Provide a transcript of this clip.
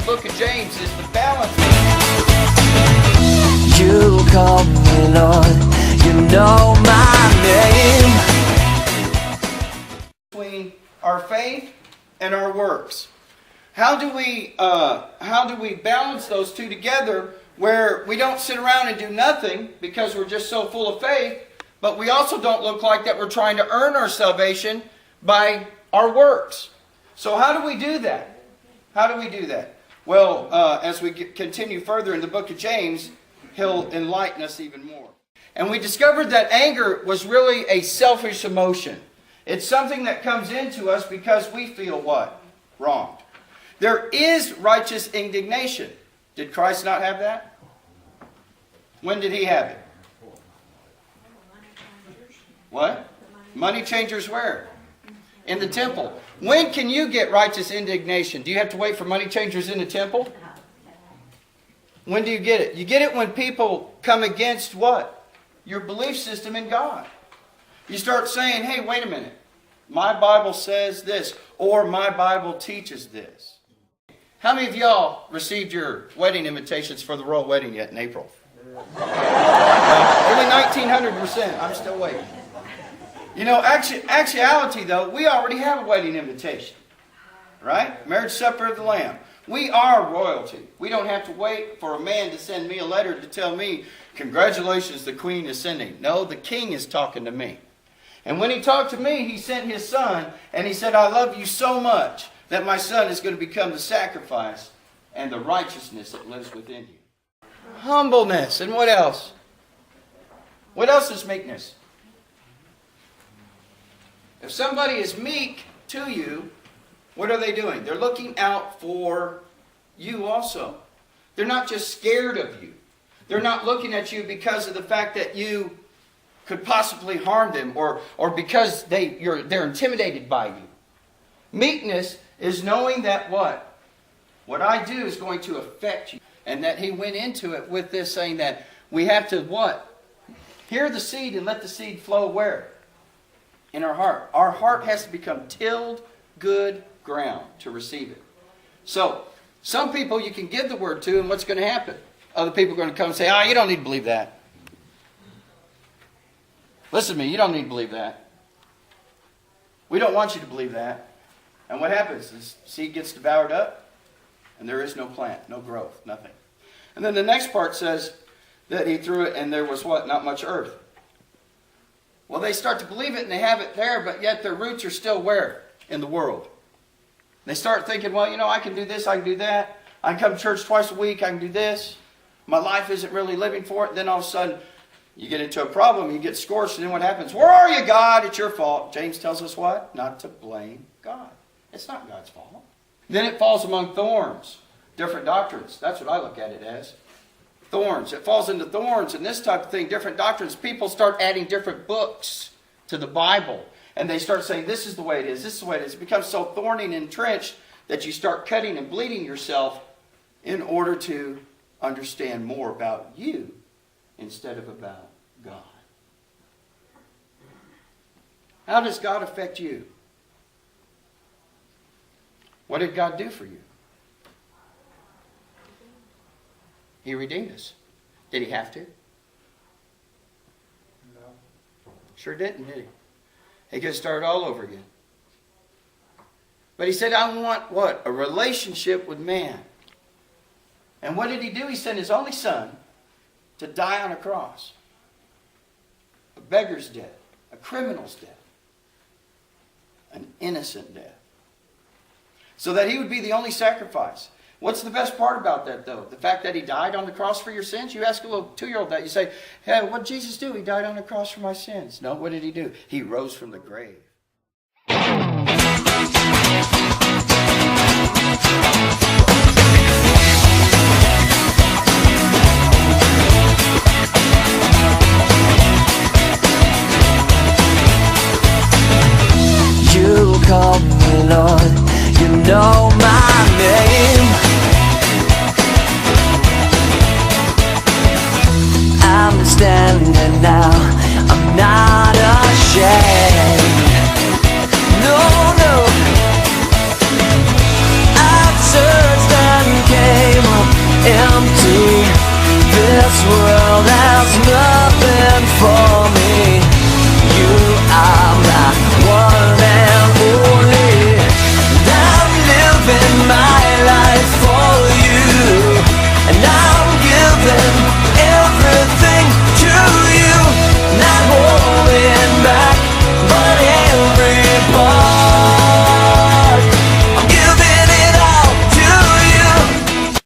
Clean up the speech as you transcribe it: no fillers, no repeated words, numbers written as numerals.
book of James is the balance. You call me Lord, you know my name. Between our faith and our works. How do we balance those two together where we don't sit around and do nothing because we're just so full of faith, but we also don't look like that we're trying to earn our salvation by our works? So how do we do that? How do we do that? Well, as we continue further in the book of James, he'll enlighten us even more. And we discovered that anger was really a selfish emotion. It's something that comes into us because we feel what? Wronged. There is righteous indignation. Did Christ not have that? When did he have it? What? Money changers where? In the temple. When can you get righteous indignation? Do you have to wait for money changers in the temple? When do you get it? You get it when people come against what? Your belief system in God. You start saying, hey, wait a minute. My Bible says this, or my Bible teaches this. How many of y'all received your wedding invitations for the royal wedding yet in April? Only 1,900%. I'm still waiting. You know, actuality though, we already have a wedding invitation. Right? Marriage supper of the Lamb. We are royalty. We don't have to wait for a man to send me a letter to tell me, congratulations, the queen is sending. No, the king is talking to me. And when he talked to me, he sent his son, and he said, I love you so much that my son is going to become the sacrifice and the righteousness that lives within you. Humbleness. And what else? What else is meekness? If somebody is meek to you, what are they doing? They're looking out for you also. They're not just scared of you. They're not looking at you because of the fact that you could possibly harm them or because they're intimidated by you. Meekness is knowing that what? What I do is going to affect you. And that he went into it with this saying that we have to what? Hear the seed and let the seed flow where? In our heart. Our heart has to become tilled, good ground to receive it. So, some people you can give the word to, and what's going to happen? Other people are going to come and say, you don't need to believe that. Listen to me, you don't need to believe that. We don't want you to believe that. And what happens? The seed gets devoured up, and there is no plant, no growth, nothing. And then the next part says that he threw it, and there was what? Not much earth. Well, they start to believe it, and they have it there, but yet their roots are still where? In the world. They start thinking, well, I can do this, I can do that. I can come to church twice a week, I can do this. My life isn't really living for it. Then all of a sudden, you get into a problem, you get scorched, and then what happens? Where are you, God? It's your fault. James tells us what? Not to blame God. It's not God's fault. Then it falls among thorns. Different doctrines. That's what I look at it as. Thorns. It falls into thorns and this type of thing. Different doctrines. People start adding different books to the Bible. And they start saying, this is the way it is. This is the way it is. It becomes so thorny and entrenched that you start cutting and bleeding yourself in order to understand more about you instead of about God. How does God affect you? What did God do for you? He redeemed us. Did he have to? No. Sure didn't, did he? He could have started all over again. But he said, I want what? A relationship with man. And what did he do? He sent his only son to die on a cross. A beggar's death. A criminal's death. An innocent death. So that he would be the only sacrifice. What's the best part about that, though? The fact that he died on the cross for your sins? You ask a little 2-year-old that, you say, hey, what did Jesus do? He died on the cross for my sins. No, what did he do? He rose from the grave.